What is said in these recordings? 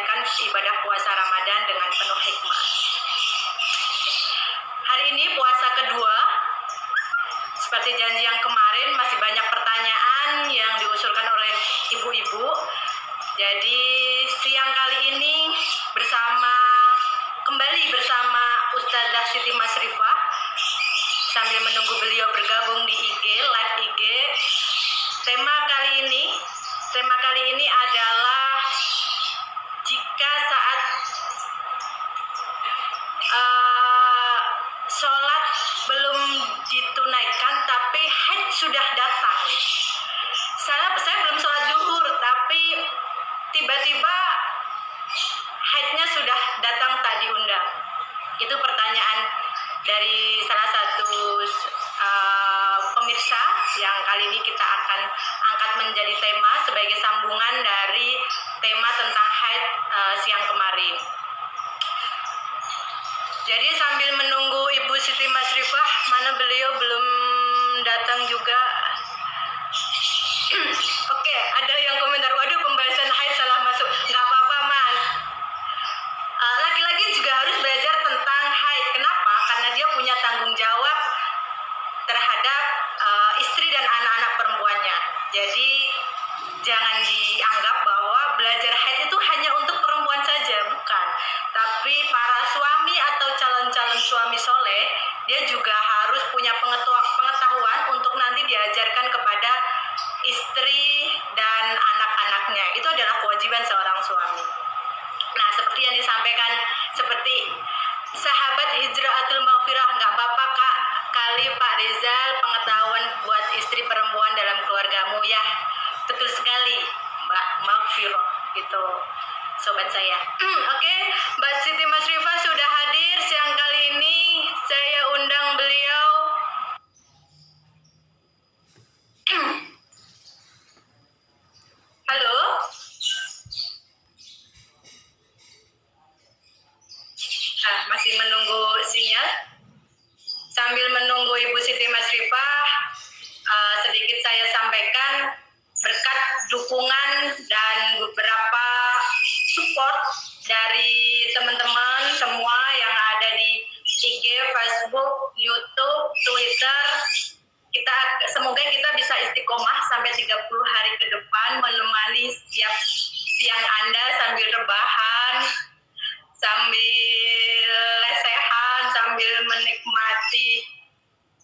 menunaikan ibadah puasa Ramadan dengan penuh hikmah. Hari ini puasa kedua. Seperti janji yang kemarin, masih banyak pertanyaan yang diusulkan oleh ibu-ibu. Jadi siang kali ini kembali bersama Ustazah Siti Masrifah sambil menunggu beliau bergabung di IG, live IG. Tema kali ini adalah jika saat sholat belum ditunaikan tapi haid sudah datang. Saya belum sholat zuhur tapi tiba-tiba haidnya sudah datang tak diundang. Itu pertanyaan dari salah satu pemirsa yang kali ini kita akan angkat menjadi tema sebagai sambungan dari tema tentang haid siang kemarin. Jadi sambil menunggu Ibu Siti Masrifah, mana beliau belum datang juga. Oke, ada yang komentar, waduh pembahasan haid salah masuk. Nggak apa-apa Mas. Laki-laki juga harus belajar tentang haid. Kenapa? Karena dia punya tanggung jawab terhadap istri dan anak-anak perempuannya. Jadi jangan dianggap bahwa belajar haid itu hanya untuk perempuan saja, bukan. Tapi para suami atau calon-calon suami soleh, dia juga harus punya pengetahuan untuk nanti diajarkan kepada istri dan anak-anaknya. Itu adalah kewajiban seorang suami. Nah, seperti yang disampaikan, seperti sahabat Hijratul Maghfirah, nggak apa-apa Kak, kali Pak Rizal pengetahuan buat istri perempuan dalam keluargamu ya. Betul sekali Mbak Maghfirah, gitu sobat saya. Oke, Mbak Siti Masrifah sudah hadir siang kali ini. Saya undang beliau. Halo. Masih menunggu sinyal. Sambil menunggu Ibu Siti Masrifah, sedikit saya sampaikan berkat dukungan dan beberapa support dari teman-teman semua yang ada di IG, Facebook, YouTube, Twitter. Semoga kita bisa istiqomah sampai 30 hari ke depan menemani setiap siang Anda sambil rebahan, sambil lesehan, sambil menikmati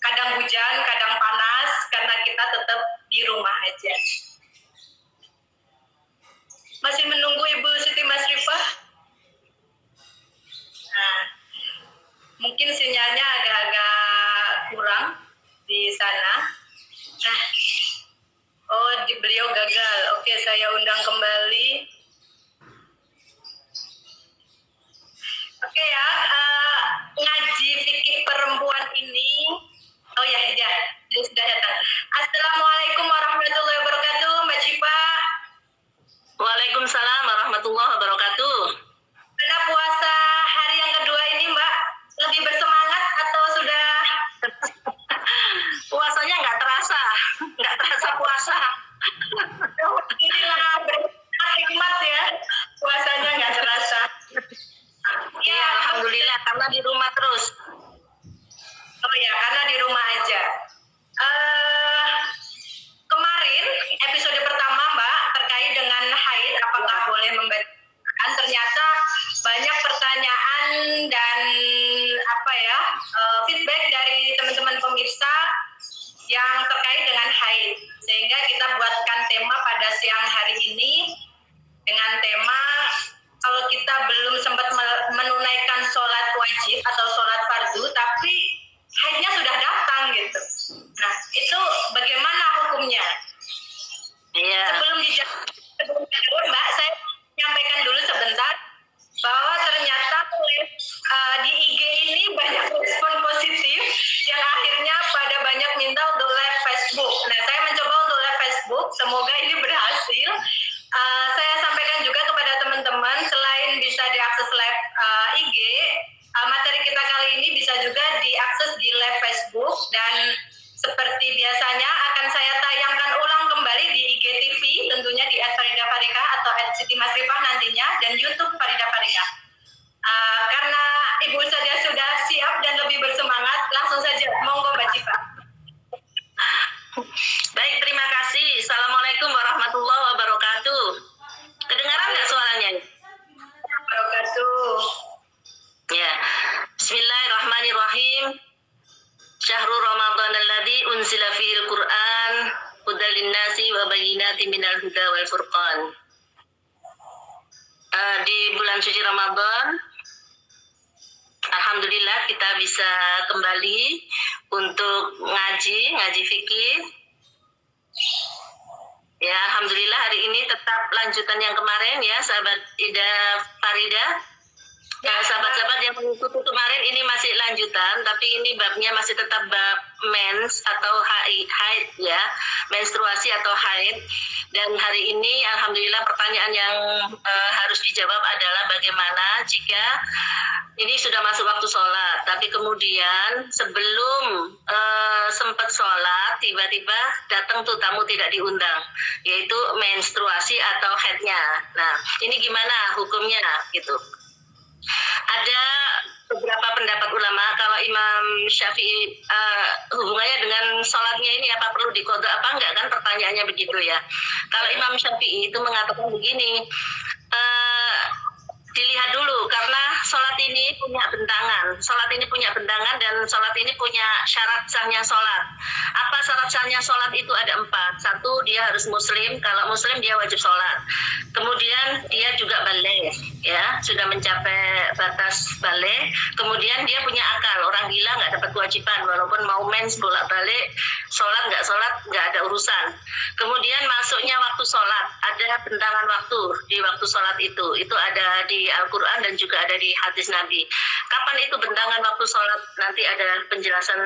kadang hujan, kadang panas, karena kita tetap di rumah aja. Masih menunggu Ibu Siti Masrifah? Nah, mungkin sinyalnya agak-agak kurang di sana. Nah, beliau gagal. Oke, saya undang kembali. Oke ya, ngaji fikih perempuan ini. Oh ya, sudah datang. Assalamualaikum warahmatullahi wabarakatuh, Mbak Cipa. Waalaikumsalam warahmatullahi wabarakatuh. Karena puasa hari yang kedua ini Mbak, lebih bersemangat atau sudah? Puasanya nggak terasa puasa. Inilah berhikmat ya, puasanya nggak terasa. Ya, alhamdulillah karena di rumah terus. Oh ya, karena di rumah aja. Kemarin episode pertama Mbak terkait dengan haid, apakah boleh membacakan? Ternyata banyak pertanyaan dan feedback dari teman-teman pemirsa yang terkait dengan haid, sehingga kita buatkan tema pada siang hari ini dengan tema kalau kita belum sempat menunaikan sholat wajib atau sholat fardu tapi haidnya sudah datang gitu. Nah, itu bagaimana hukumnya? Iya. Sebelum dijawab Mbak, saya menyampaikan dulu sebentar bahwa ternyata di IG ini banyak respon positif yang akhirnya pada banyak minta untuk live Facebook. Nah, saya mencoba untuk live Facebook, semoga ini berhasil. Saya sampaikan juga kepada teman-teman, selain bisa diakses live IG, materi kita kali ini bisa juga diakses di live Facebook, dan seperti biasanya akan saya tayangkan ulang kembali di IGTV, tentunya di @farida farika atau @siti masrifah nantinya, dan YouTube Farida Farida. Karena Ibu saja sudah siap dan lebih bersemangat, langsung saja. Monggo Mbak Cipa. Baik, terima kasih. Assalamualaikum warahmatullahi wabarakatuh. Kedengaran nggak suaranya? Wabarakatuh. Ya. Bismillahirrahmanirrahim. Syahrul Ramadan alladzi unzila fihil Qur'an hudal linnasi wa bayyinatin minal huda wal furqan. Di bulan suci Ramadan, alhamdulillah kita bisa kembali untuk ngaji fikih. Ya, alhamdulillah hari ini tetap lanjutan yang kemarin ya, sahabat Ida Farida. Ya, sahabat-sahabat yang mengikuti kemarin ini masih lanjutan, tapi ini babnya masih tetap bab mens atau haid ya, menstruasi atau haid. Dan hari ini alhamdulillah pertanyaan yang harus dijawab adalah bagaimana jika ini sudah masuk waktu sholat, tapi kemudian sebelum sempat sholat tiba-tiba datang tuh tamu tidak diundang, yaitu menstruasi atau haidnya. Nah, ini gimana hukumnya gitu? Ada beberapa pendapat ulama. Kalau Imam Syafi'i hubungannya dengan sholatnya ini apa perlu diqadha apa enggak, kan pertanyaannya begitu ya. Kalau Imam Syafi'i itu mengatakan begini, dilihat dulu karena sholat ini punya bentangan dan sholat ini punya syarat sahnya sholat. Apa syarat sahnya sholat itu? Ada 4. 1, dia harus muslim. Kalau muslim dia wajib sholat. Kemudian dia juga baligh, ya, sudah mencapai batas baligh. Kemudian dia punya akal. Orang gila nggak dapat kewajiban, walaupun mau mens bolak-balik, sholat nggak ada urusan. Kemudian masuknya waktu sholat, ada bentangan waktu di waktu sholat itu ada di Al-Quran dan juga ada di hadis Nabi. Kapan itu bentangan waktu sholat? Nanti ada penjelasan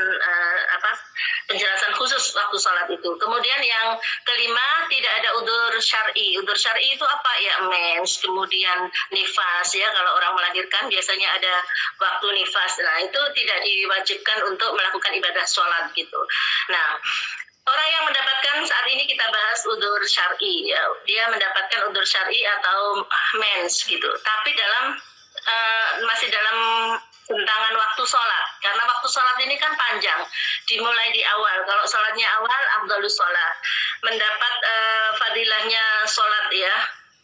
penjelasan khusus waktu sholat itu. Kemudian yang kelima, tidak ada udzur syar'i. Udzur syar'i itu apa? Ya, mens, kemudian nifas ya. Kalau orang melahirkan biasanya ada waktu nifas. Nah, itu tidak diwajibkan untuk melakukan ibadah sholat gitu. Nah, orang yang mendapatkan saat ini kita bahas udzur syar'i, ya, dia mendapatkan udzur syar'i atau mens gitu. Tapi masih dalam bentangan waktu sholat, karena waktu sholat ini kan panjang, dimulai di awal. Kalau sholatnya awal, afdhalus sholat, mendapat fadilahnya sholat ya.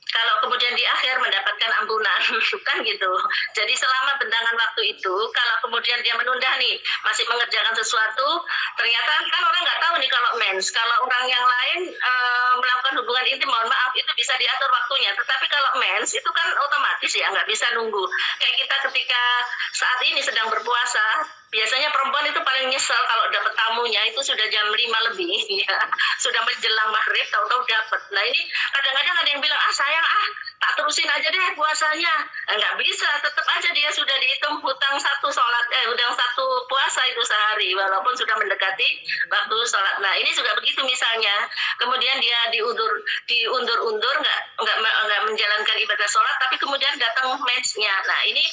Kalau kemudian di akhir mendapatkan ampunan, kan gitu. Jadi selama bentangan waktu itu, kalau kemudian dia menunda nih, masih mengerjakan sesuatu, ternyata kan orang nggak tahu nih kalau mens. Kalau orang yang lain melakukan hubungan intim, mohon maaf, itu bisa diatur waktunya. Tetapi kalau mens itu kan otomatis ya, nggak bisa nunggu. Kayak kita ketika saat ini sedang berpuasa, biasanya perempuan itu paling nyesel kalau dapat tamunya itu sudah jam 5 lebih, ya, sudah menjelang maghrib, tahu-tahu dapat. Nah ini kadang-kadang ada yang bilang, sayang tak terusin aja deh puasanya. Nggak bisa, tetap aja dia sudah dihitung hutang satu puasa itu sehari, walaupun sudah mendekati waktu sholat. Nah ini juga begitu misalnya, kemudian dia diundur-undur, nggak menjalankan ibadah sholat, tapi kemudian datang mensnya. Nah ini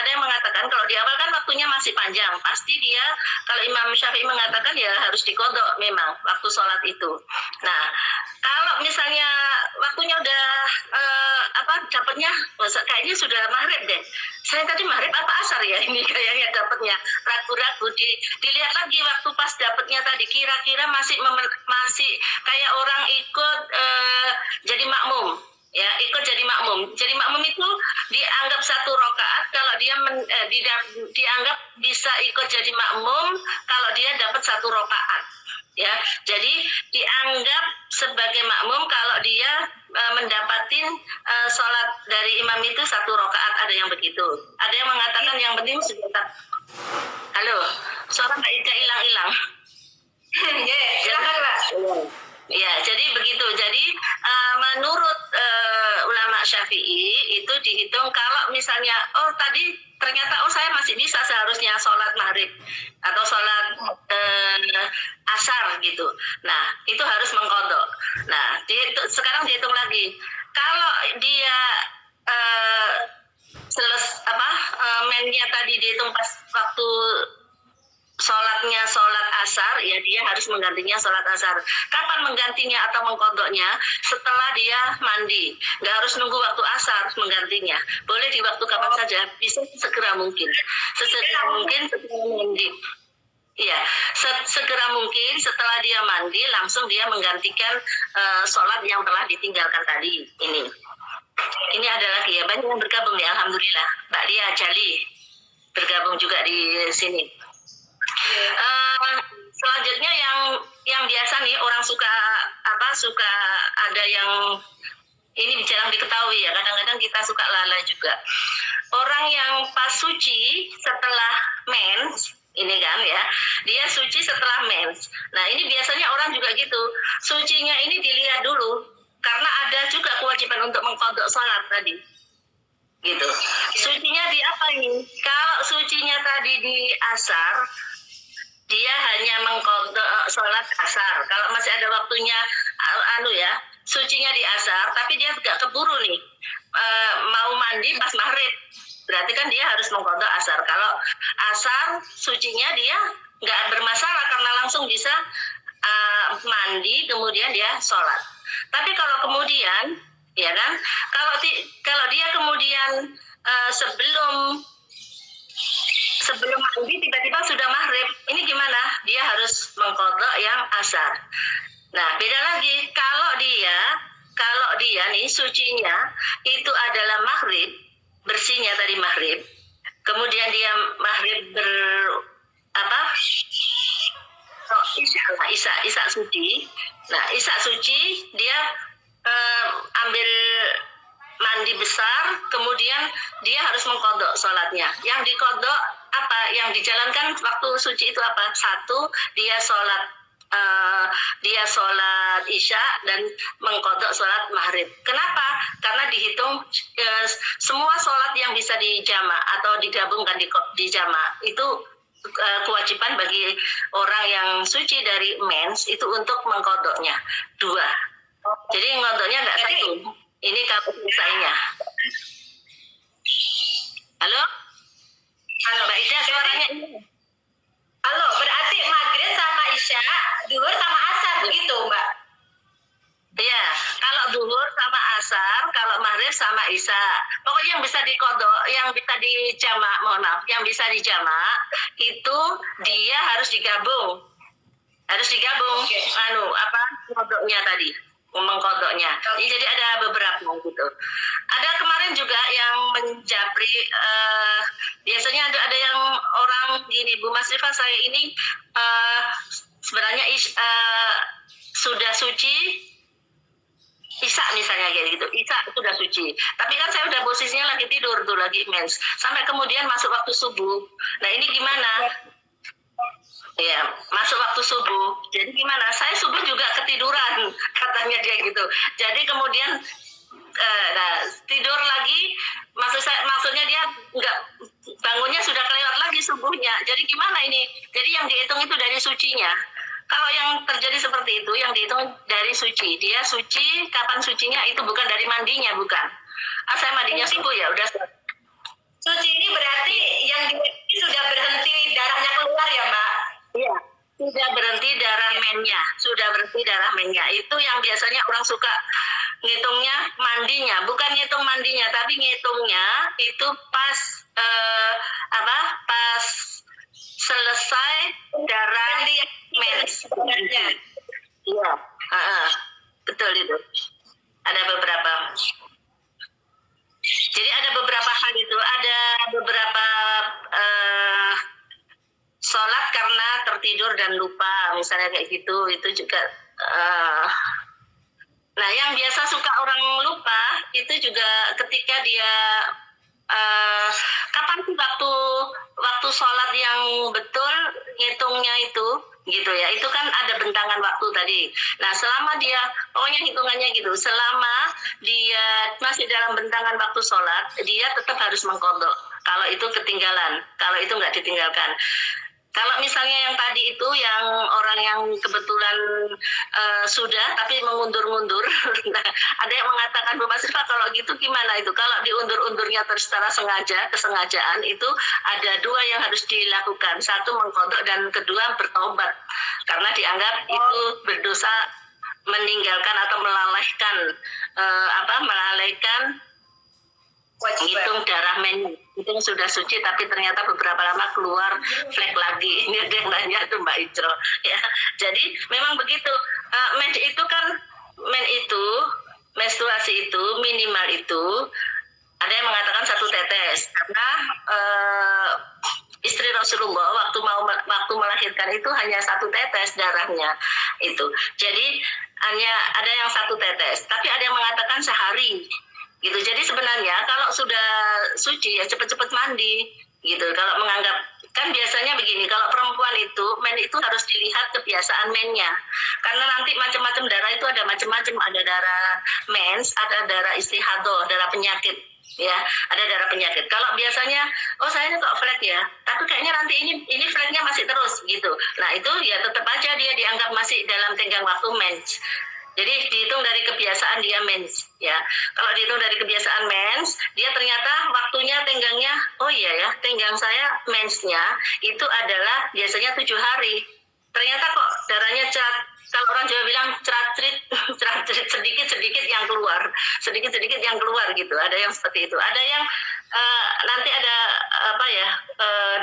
ada yang mengatakan kalau di awal kan waktunya masih panjang, pasti dia, kalau Imam Syafi'i mengatakan ya harus diqadha memang waktu sholat itu. Nah kalau misalnya waktunya udah dapatnya kayaknya sudah maghrib deh. Saya tadi maghrib apa asar ya ini kayaknya dapatnya, ragu-ragu, dilihat lagi waktu pas dapatnya tadi, kira-kira masih kayak orang ikut jadi makmum. Ya, ikut jadi makmum. Jadi makmum itu dianggap 1 rakaat kalau dia dianggap bisa ikut jadi makmum kalau dia dapat 1 rakaat. Ya, jadi dianggap sebagai makmum kalau dia mendapatin sholat dari imam itu 1 rakaat, ada yang begitu. Ada yang mengatakan yang penting sudah. Halo, suara Mbak Ida hilang-hilang. Silakan Mbak. Ya, jadi begitu. Jadi menurut ulama Syafi'i itu dihitung kalau misalnya tadi ternyata saya masih bisa seharusnya sholat maghrib atau sholat asar gitu. Nah itu harus mengqadha. Nah sekarang dihitung lagi. Kalau dia mennya tadi dihitung pas waktu sholat asar ya dia harus menggantinya sholat asar. Kapan menggantinya atau mengkodoknya? Setelah dia mandi. Nggak harus nunggu waktu asar menggantinya. Boleh di waktu kapan saja, bisa segera mungkin. Sesegera mungkin setelah mandi. Iya, segera mungkin setelah dia mandi langsung dia menggantikan sholat yang telah ditinggalkan tadi. Ini ada lagi ya, banyak yang bergabung ya, alhamdulillah. Mbak Lia Jali bergabung juga di sini. Selanjutnya yang biasa nih orang suka ada yang ini jarang diketahui ya, kadang-kadang kita suka lalai juga. Orang yang pas suci setelah mens ini kan ya, dia suci setelah mens. Nah ini biasanya orang juga gitu, sucinya ini dilihat dulu karena ada juga kewajiban untuk mengqadha salat tadi. Gitu. Sucinya di apa ini? Kalau sucinya tadi di asar, dia hanya mengqadha salat asar. Kalau masih ada waktunya sucinya di asar, tapi dia nggak keburu nih. Mau mandi pas maghrib. Berarti kan dia harus mengqadha asar. Kalau asar sucinya dia nggak bermasalah karena langsung bisa mandi kemudian dia sholat. Tapi kalau kemudian ya kan, kalau dia kemudian sebelum mandi tiba-tiba sudah maghrib, ini gimana? Dia harus mengqadha yang asar. Nah beda lagi kalau dia nih sucinya itu adalah maghrib, bersihnya tadi maghrib, kemudian dia maghrib isya suci. Nah isya suci dia ambil mandi besar, kemudian dia harus mengqadha sholatnya. Yang diqadha apa? Yang dijalankan waktu suci itu apa? Satu, dia sholat isya dan mengqadha sholat maghrib. Kenapa? Karena dihitung semua sholat yang bisa dijama atau digabungkan di jama itu kewajiban bagi orang yang suci dari mens itu untuk mengqadhanya 2. Jadi ngodoknya nggak satu. Ini kalau selesainya. Halo Mbak Ida, suaranya ini. Halo, berarti maghrib sama isya, duhur sama asar begitu, Mbak? Iya, kalau duhur sama asar, kalau maghrib sama isya. Pokoknya yang bisa dikodok, yang bisa yang bisa dijamak itu dia harus digabung. Okay. Kodoknya tadi, mengkodoknya. Jadi ada beberapa gitu. Ada kemarin juga yang menjapri, biasanya ada yang orang gini, Bu Mas Rifa, saya ini sebenarnya sudah suci isya misalnya kayak gitu, isya sudah suci, tapi kan saya udah posisinya lagi tidur tuh, lagi mens, sampai kemudian masuk waktu subuh. Nah ini gimana? Ya, masuk waktu subuh. Jadi gimana? Saya subuh juga ketiduran, katanya dia gitu. Jadi kemudian tidur lagi, maksudnya dia nggak bangunnya sudah kelewat lagi subuhnya. Jadi gimana ini? Jadi yang dihitung itu dari sucinya. Kalau yang terjadi seperti itu, yang dihitung dari suci. Dia suci, kapan sucinya itu bukan dari mandinya, bukan. Saya mandinya subuh ya, udah. Suci ini berarti yang sudah berhenti darahnya keluar ya, Mbak? Iya, sudah berhenti darah mennya. Itu yang biasanya orang suka ngitungnya mandinya, bukan ngitung mandinya, tapi ngitungnya itu pas pas selesai darah mens. Iya, betul itu. Ada beberapa. Jadi ada beberapa hal itu, ada beberapa sholat karena tertidur dan lupa, misalnya kayak gitu, itu juga. Nah, yang biasa suka orang lupa itu juga ketika dia kapan sih waktu sholat yang betul ngitungnya itu, gitu ya. Itu kan ada bentangan waktu tadi. Nah, selama dia, pokoknya hitungannya gitu, selama dia masih dalam bentangan waktu sholat, dia tetap harus mengqadha. Kalau itu ketinggalan, kalau itu nggak ditinggalkan. Kalau misalnya yang tadi itu yang orang yang kebetulan sudah tapi mengundur-undur, nah, ada yang mengatakan Bu Mas Rifa kalau gitu gimana itu? Kalau diundur-undurnya secara sengaja, kesengajaan itu ada dua yang harus dilakukan. Satu mengkodok dan kedua bertobat. Karena dianggap itu berdosa meninggalkan atau melalaikan hitung darah hitung sudah suci tapi ternyata beberapa lama keluar flek lagi. Ini ada yang nanya tuh Mbak Icro ya. Jadi memang begitu. Menstruasi itu minimal itu ada yang mengatakan 1 tetes karena istri Rasulullah waktu melahirkan itu hanya 1 tetes darahnya itu. Jadi hanya ada yang 1 tetes, tapi ada yang mengatakan sehari gitu. Jadi sebenarnya kalau sudah suci ya cepet-cepet mandi gitu. Kalau menganggap kan biasanya begini, kalau perempuan itu men itu harus dilihat kebiasaan mennya. Karena nanti macam-macam darah itu ada macam-macam, ada darah mens, ada darah istihadah, darah penyakit ya, ada darah penyakit. Kalau biasanya saya ini kok flek ya, tapi kayaknya nanti ini fleknya masih terus gitu. Nah, itu ya tetap aja dia dianggap masih dalam tenggang waktu mens. Jadi dihitung dari kebiasaan dia mens ya. Kalau dihitung dari kebiasaan mens, dia ternyata waktunya tenggangnya, tenggang saya mensnya itu adalah biasanya 7 hari. Ternyata kok darahnya cerat. Kalau orang Jawa bilang cerat-cerit sedikit-sedikit yang keluar gitu. Ada yang seperti itu. Ada yang nanti ada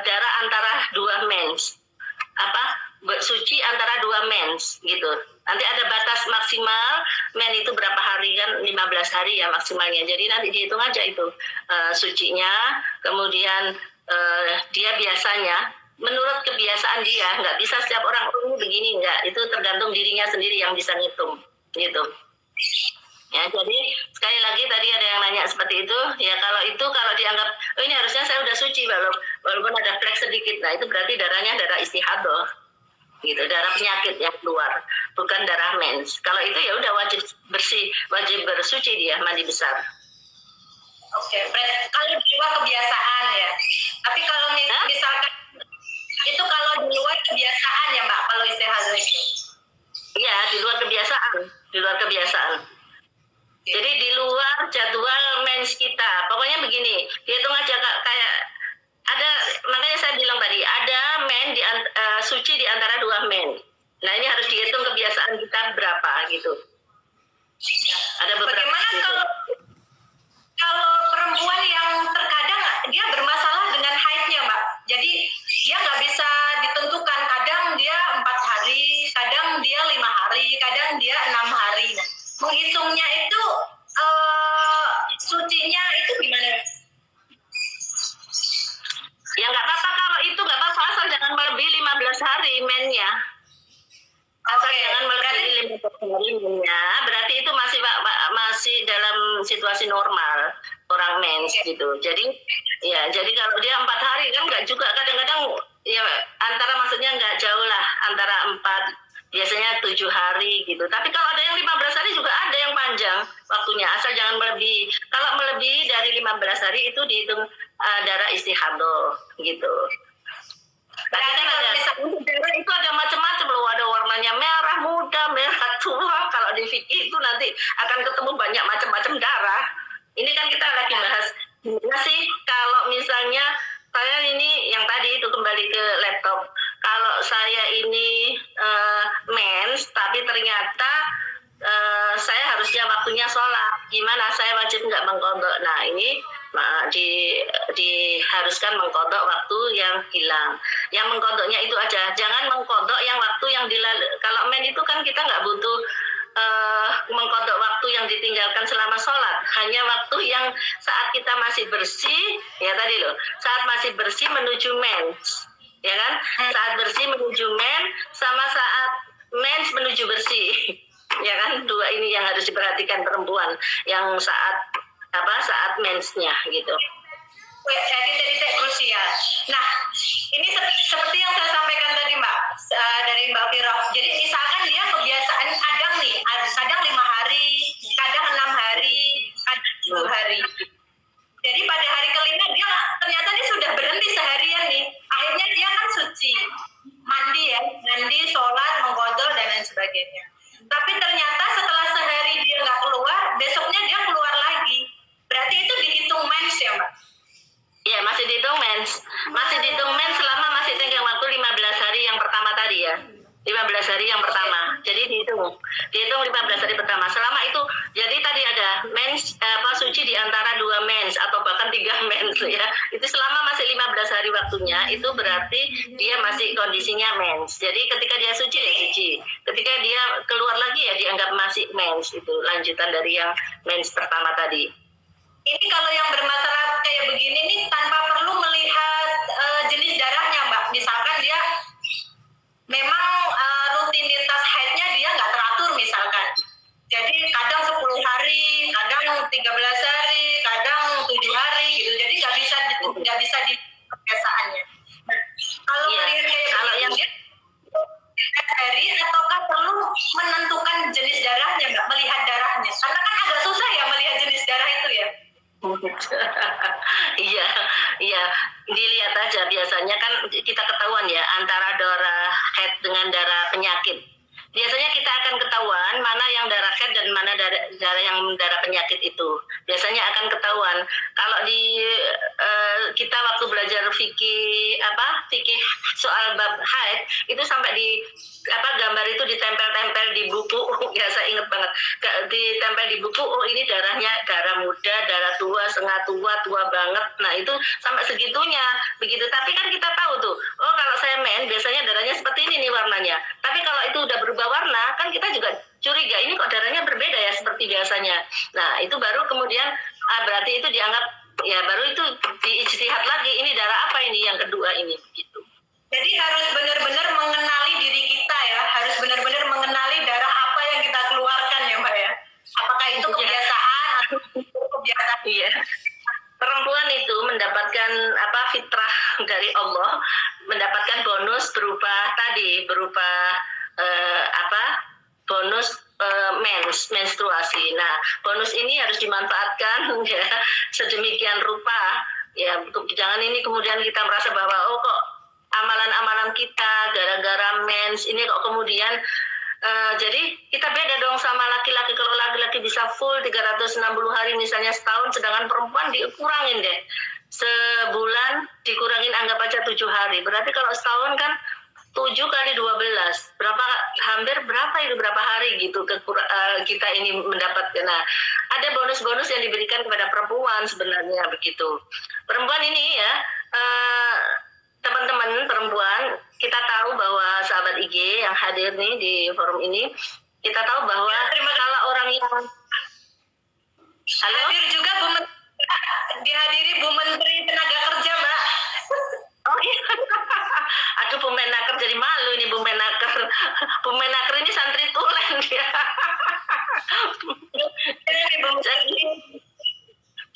darah antara 2 mens. Suci antara 2 mens gitu. Nanti ada batas maksimal men itu berapa hari kan 15 hari ya maksimalnya. Jadi nanti dihitung aja itu sucinya. Kemudian dia biasanya menurut kebiasaan dia, nggak bisa setiap orang ini begini, nggak. Itu tergantung dirinya sendiri yang bisa ngitung gitu. Ya, jadi sekali lagi tadi ada yang nanya seperti itu. Ya kalau dianggap ini harusnya saya udah suci walaupun ada flek sedikit. Nah, itu berarti darahnya darah istihadah. Gitu, darah penyakit yang keluar, bukan darah mens. Kalau itu ya udah wajib bersuci dia mandi besar. Oke, kalau di luar kebiasaan ya. Tapi kalau misalkan itu kalau di luar kebiasaan ya Mbak, kalau istihadah itu. Iya, di luar kebiasaan. Jadi di luar jadwal mens kita. Pokoknya begini, dihitung aja kayak ada, makanya saya bilang tadi ada men suci di antara 2 men. Nah, ini harus dihitung kebiasaan kita berapa gitu. Ada beberapa. Bagaimana gitu. Kalau perempuan yang terkadang dia bermasalah dengan haidnya, Mbak. Jadi dia nggak bisa ditentukan. Kadang dia 4 hari, kadang dia 5 hari, kadang dia 6 hari. Menghitungnya itu sucinya itu gimana? Ya nggak apa-apa kalau itu nggak apa-apa, asal jangan melebihi 15 hari mennya. Jangan melebihi 15 hari mennya. Berarti itu masih dalam situasi normal orang mens gitu. Jadi kalau dia 4 hari kan nggak juga, kadang-kadang ya maksudnya nggak jauh lah antara 4 biasanya 7 hari gitu. Tapi kalau ada yang 15 hari juga ada yang panjang waktunya, asal jangan melebihi. Kalau melebihi dari 15 hari itu dihitung darah istihadah gitu. Tapi kan untuk darah itu ada macam-macam loh, ada warnanya merah muda, merah tua. Kalau di fikih itu nanti akan ketemu banyak macam-macam darah. Ini kan kita lagi bahas gimana sih kalau misalnya saya ini yang tadi itu kembali ke laptop. Kalau saya ini mens, tapi ternyata saya harusnya waktunya sholat. Gimana? Saya wajib nggak mengkodok? Nah, ini diharuskan mengkodok waktu yang hilang. Yang mengkodoknya itu aja. Jangan mengkodok yang waktu yang dilalu. Kalau men itu kan kita nggak butuh mengkodok waktu yang ditinggalkan selama sholat. Hanya waktu yang saat kita masih bersih, ya tadi loh, saat masih bersih menuju mens. Ya kan? Saat bersih menuju mens sama saat mens menuju bersih. Ya kan? 2 ini yang harus diperhatikan perempuan yang saat mensnya gitu. Titik-titik krusial. Nah, ini seperti yang saya sampaikan tadi Mbak, dari Mbak Firoh. Jadi misalkan dia kebiasaan kadang 5 hari, kadang 6 hari, kadang 7 hari. Jadi pada hari kelima dia ternyata dia sudah berhenti seharian nih. Akhirnya dia kan suci. masih dihitung mens. Masih dihitung mens selama masih tenggang waktu 15 hari yang pertama tadi ya. 15 hari yang pertama. Jadi dihitung 15 hari pertama. Selama itu, jadi tadi ada mens suci di antara 2 mens atau bahkan 3 mens ya. Itu selama masih 15 hari waktunya, itu berarti dia masih kondisinya mens. Jadi ketika dia suci ya suci. Ketika dia keluar lagi ya dianggap masih mens. Itu lanjutan dari yang mens pertama tadi. Ini kalau yang bermasalah kayak begini nih tanpa perlu melihat jenis darahnya, Mbak. Misalkan dia memang rutinitas haidnya dia nggak teratur misalkan. Jadi kadang 10 hari, kadang 13 hari, kadang 7 hari gitu. Jadi nggak bisa di kebiasaannya. Nah, kalau melihat kayak kalau yang dia hari ataukah perlu menentukan jenis darahnya, Mbak, melihat darahnya. Karena kan agak susah ya melihat jenis darah itu ya. Iya, iya. Dilihat aja biasanya kan kita ketahuan ya antara darah haid dengan darah penyakit. Biasanya kita akan ketahuan mana yang darah haid dan mana darah yang darah penyakit itu. Biasanya akan ketahuan. Kalau di kita waktu belajar fikih soal bab haid itu sampai di gambar itu ditempel-tempel di buku. Ya saya ingat banget. Ditempel di buku, oh ini darahnya darah muda, darah tua, setengah tua, tua banget. Nah itu sampai segitunya begitu. Tapi kan kita tahu tuh, oh kalau saya biasanya darahnya seperti ini nih warnanya. Tapi kalau itu udah berubah warna, kan kita juga curiga ini kok darahnya berbeda ya seperti biasanya. Nah itu baru kemudian berarti itu dianggap ya baru itu diijtihad lagi ini darah apa ini yang kedua ini gitu. Jadi harus benar-benar mengenali diri kita ya, harus benar-benar mengenali darah apa yang kita keluarkan ya Mbak ya. Apakah itu kebiasaan atau kebiasaan? Iya. Perempuan itu mendapatkan fitrah dari Allah, mendapatkan bonus berupa bonus menstruasi. Nah, bonus ini harus dimanfaatkan ya sedemikian rupa ya. Jangan ini kemudian kita merasa bahwa oh kok amalan-amalan kita gara-gara mens ini kok kemudian jadi kita beda dong sama laki-laki. Kalau laki-laki bisa full 360 hari misalnya setahun, sedangkan perempuan dikurangin deh. Sebulan dikurangin anggap aja 7 hari. Berarti kalau setahun kan 7 kali 12. Hampir berapa hari gitu kita ini mendapatkan. Nah, ada bonus-bonus yang diberikan kepada perempuan sebenarnya begitu. Perempuan ini ya teman-teman perempuan, kita tahu bahwa sahabat IG yang hadir nih di forum ini, kita tahu bahwa kalau orang yang hadir juga dihadiri Bu Menteri Tenaga Kerja, Mbak. Oh iya. Aduh, Bu Menaker jadi malu ini Bu Menaker. Bu Menaker ini santri tulen dia.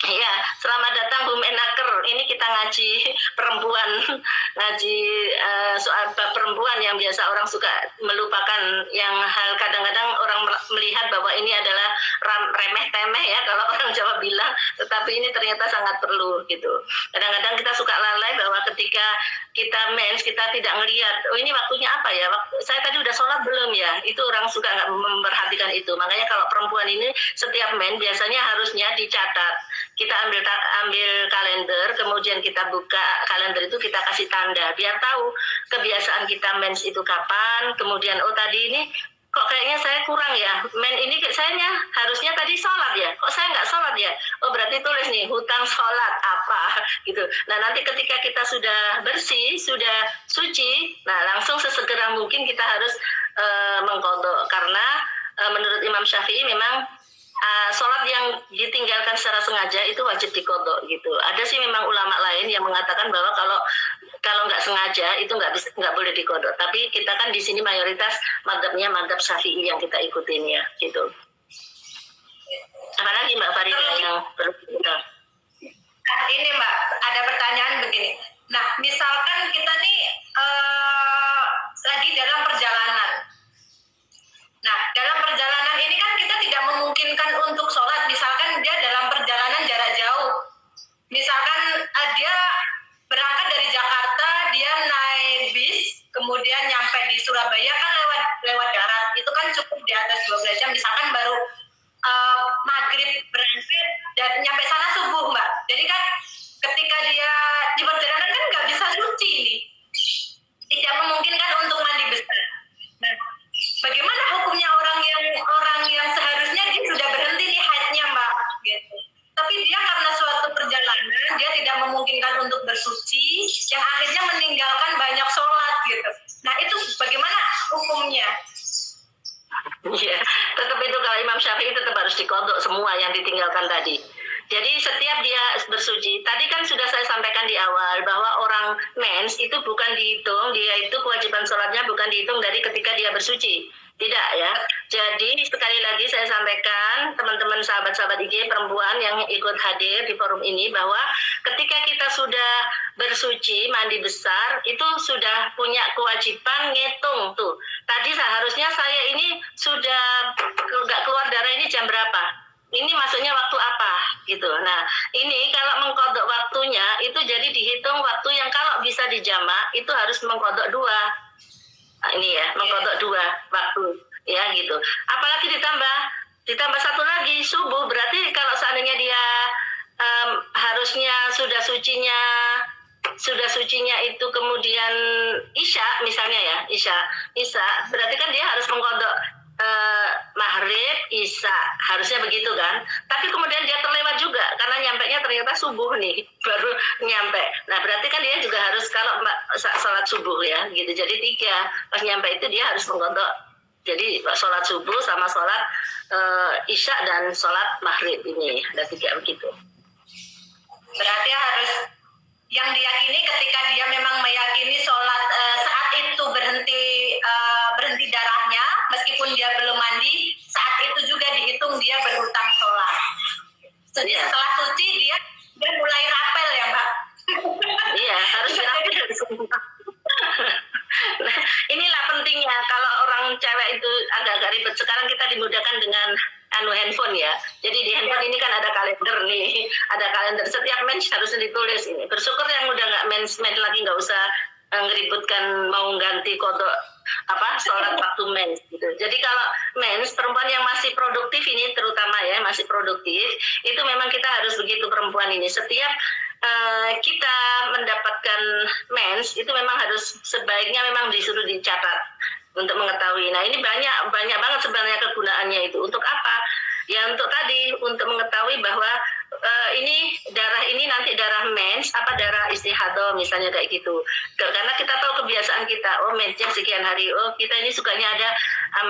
Iya, selamat datang Bu Menaker. Ini kita ngaji perempuan, ngaji soal perempuan yang biasa orang suka melupakan yang hal kadang-kadang orang melihat bahwa ini adalah remeh-temeh ya kalau orang Jawa bilang, tetapi ini ternyata sangat perlu gitu. Kadang-kadang kita suka lalai bahwa ketika kita mens kita tidak ngelihat, oh ini waktunya apa ya? Saya tadi udah sholat belum ya? Itu orang suka nggak memperhatikan itu. Makanya kalau perempuan ini setiap mens biasanya harusnya dicatat. Kita ambil kalender, kemudian kita buka kalender itu kita kasih tanda biar tahu kebiasaan kita mens itu kapan. Kemudian oh tadi ini kok kayaknya saya kurang ya, ini sayanya harusnya tadi sholat ya, kok saya nggak sholat ya, oh berarti tulis nih hutang sholat apa gitu. Nah nanti ketika kita sudah bersih, sudah suci, nah langsung sesegera mungkin kita harus mengqadha karena menurut Imam Syafi'i memang sholat yang ditinggalkan secara sengaja itu wajib diqadha gitu. Ada sih memang ulama lain yang mengatakan bahwa kalau nggak sengaja itu nggak boleh diqadha. Tapi kita kan di sini mayoritas madzhabnya madzhab Syafi'i yang kita ikutin ya gitu. Apalagi Mbak Farida yang perlu? Nah ini Mbak, ada pertanyaan begini. Nah misalkan kita nih lagi dalam perjalanan. Nah, dalam perjalanan ini kan kita tidak memungkinkan untuk sholat. Misalkan dia dalam perjalanan jarak jauh. Misalkan dia berangkat dari Jakarta, dia naik bis, kemudian nyampe di Surabaya kan lewat darat. Itu kan cukup di atas 12 jam. Misalkan baru maghrib berangkat dan nyampe sana subuh, Mbak. Jadi kan ketika dia memungkinkan untuk bersuci, yang akhirnya meninggalkan banyak sholat gitu. Nah itu bagaimana hukumnya? Iya, tetap itu kalau Imam Syafi'i tetap harus dikodok semua yang ditinggalkan tadi. Jadi setiap dia bersuci, tadi kan sudah saya sampaikan di awal bahwa orang mens itu bukan dihitung, dia itu kewajiban sholatnya bukan dihitung dari ketika dia bersuci. Tidak ya. Jadi sekali lagi saya sampaikan teman-teman sahabat-sahabat IG perempuan yang ikut hadir di forum ini bahwa ketika kita sudah bersuci, mandi besar, itu sudah punya kewajiban ngitung tuh. Tadi seharusnya saya ini sudah nggak keluar darah ini jam berapa? Ini maksudnya waktu apa gitu. Nah ini kalau mengkodok waktunya itu jadi dihitung waktu yang kalau bisa dijamak itu harus mengkodok 2. Nah, ini ya mengkodok 2 waktu ya gitu. Apalagi ditambah satu lagi subuh, berarti kalau seandainya dia harusnya sudah sucinya itu kemudian isya misalnya ya, isya berarti kan dia harus mengkodok maghrib, isya, harusnya begitu kan. Tapi kemudian dia terlewat juga karena nyampainya ternyata subuh nih, baru nyampe. Nah berarti kan dia juga harus kalau sholat subuh ya gitu. Jadi 3 pas nyampe itu dia harus mengkodok. Jadi sholat subuh sama sholat isya dan sholat maghrib ini ada 3 begitu. Berarti harus yang diyakini ketika dia memang meyakini sholat saat itu berhenti darahnya, meskipun dia belum mandi, saat itu juga dihitung dia berhutang sholat. Jadi setelah suci dia mulai rapel ya Mbak? Iya, harus dirapel semua. Nah, inilah pentingnya kalau orang cewek itu agak-agak ribet. Sekarang kita dimudahkan dengan handphone ya. Jadi di handphone ini kan ada kalender nih, ada kalender. Setiap mens harus ditulis ini. Bersyukur yang udah nggak mens lagi, nggak usah ngeributkan mau ganti kodok sholat waktu mens gitu. Jadi kalau mens perempuan yang masih produktif ini terutama ya masih produktif itu memang kita harus begitu perempuan ini setiap kita mendapatkan mens itu memang harus sebaiknya memang disuruh dicatat untuk mengetahui. Nah ini banyak banget sebenarnya kegunaannya itu untuk apa? Ya untuk tadi untuk mengetahui bahwa ini darah ini nanti darah mens apa darah istihadah misalnya kayak gitu. Karena kita tahu kebiasaan kita, mensnya sekian hari, kita ini sukanya ada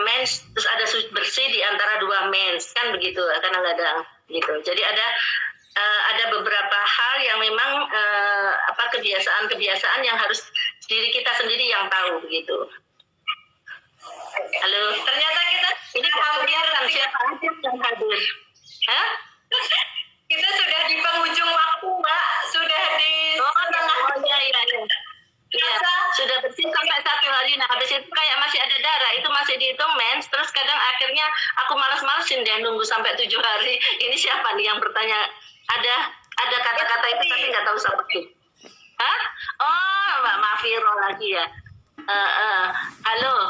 mens terus ada bersih di antara 2 mens kan begitu kadang-kadang gitu. Jadi ada beberapa hal yang memang kebiasaan yang harus diri kita sendiri yang tahu begitu. Halo, Ternyata kita ini hampir siapa aja yang hadir? Hah? Kita sudah di penghujung waktu Mbak, sudah di Iya. Iya, sudah bersih sampai 1 hari. Nah, habis itu kayak masih ada darah, itu masih dihitung mens. Terus kadang akhirnya aku males-malesin deh nunggu sampai 7 hari. Ini siapa nih yang bertanya? Ada kata-kata itu tapi nggak tahu siapa itu. Hah? Oh, Mbak Mafiro lagi ya. Halo.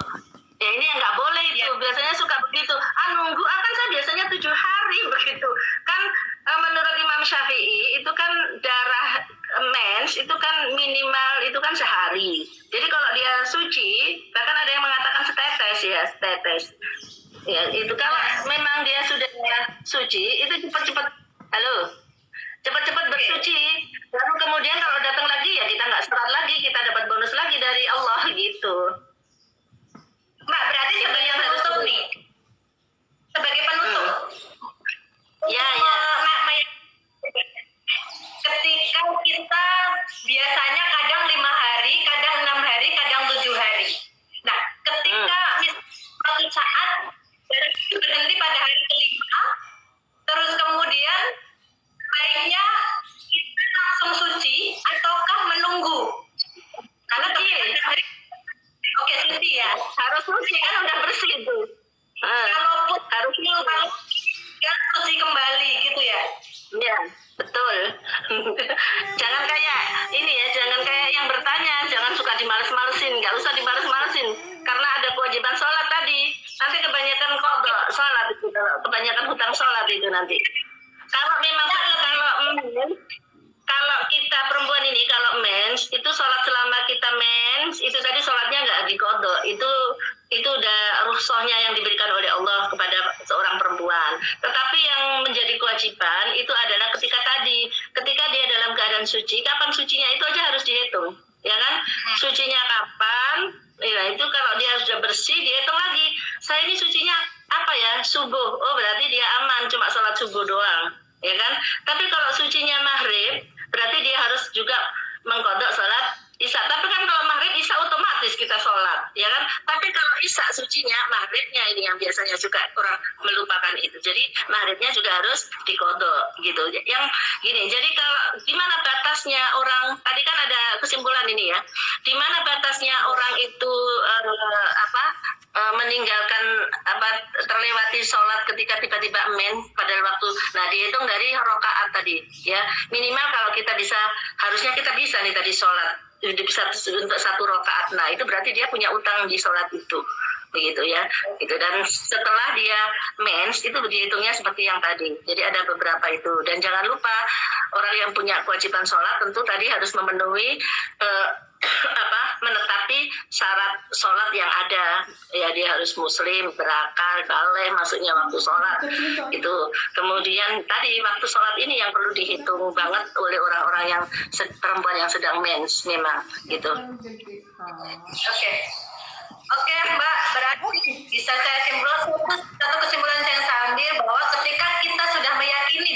Ya ini yang nggak boleh itu. Biasanya suka begitu. Nunggu akan saya biasanya 7 hari begitu. Kan menurut Imam Syafi'i itu kan darah mens itu kan minimal itu kan sehari. Jadi kalau dia suci, bahkan ada yang mengatakan setetes. Ya, itu kalau memang dia sudah suci, itu cepat-cepat bersuci. Lalu kemudian kalau datang lagi ya kita nggak sholat lagi, kita dapat bonus lagi dari Allah gitu. Mbak, berarti sebagai penutup nih. Sebagai penutup. Ya. Ketika kita biasanya kadang 5 hari, kadang 6 hari, kadang 7 hari. Nah, ketika suatu saat berhenti pada hari kelima, terus kemudian baiknya kita langsung suci ataukah menunggu? Karena oke suci ya. Harus suci kan udah bersih itu. Kalaupun Harus suci kembali gitu ya. Iya, betul. Jangan kayak ini ya, jangan kayak yang bertanya, jangan suka dimales-malesin, nggak usah dimales-malesin, karena ada kewajiban sholat tadi. Nanti kebanyakan kodok sholat itu, kebanyakan hutang sholat itu nanti. Kalau memang kalau kita perempuan ini kalau mens itu sholat selama kita mens itu tadi sholatnya nggak dikodok, itu udah rukhsahnya yang diberikan oleh Allah kepada seorang perempuan. Tetapi yang menjadi kewajiban itu adalah ketika dia dalam keadaan suci, kapan sucinya itu aja harus dihitung, ya kan? Sucinya kapan? Ya itu kalau dia sudah bersih, dihitung lagi. Saya ini sucinya apa ya? Subuh. Oh berarti dia aman, cuma sholat subuh doang, ya kan? Tapi kalau sucinya maghrib, berarti dia harus juga mengkodok sholat Isya. Tapi kan kalau maghrib Isya otomatis kita sholat, ya kan? Tapi kalau Isya sucinya, maghribnya ini yang biasanya juga orang melupakan itu. Jadi maghribnya juga harus dikodok gitu. Yang gini, jadi kalau gimana batasnya orang? Tadi kan ada kesimpulan ini ya. Di mana batasnya orang itu meninggalkan terlewati sholat ketika tiba-tiba men pada waktu. Nah dihitung dari rokaat tadi ya, minimal kalau kita bisa, harusnya kita bisa nih tadi sholat bisa untuk 1 rokaat. Nah itu berarti dia punya utang di sholat itu, begitu ya gitu. Dan setelah dia mens itu dihitungnya seperti yang tadi. Jadi ada beberapa itu. Dan jangan lupa orang yang punya kewajiban sholat tentu tadi harus memenuhi menetapi syarat sholat yang ada ya. Dia harus muslim, berakal, baleh, masuknya waktu sholat itu. Kemudian tadi waktu sholat ini yang perlu dihitung banget oleh orang-orang yang perempuan yang sedang mens memang gitu. Oke Mbak, berarti bisa saya simpulkan satu kesimpulan yang saya ambil bahwa ketika kita sudah meyakini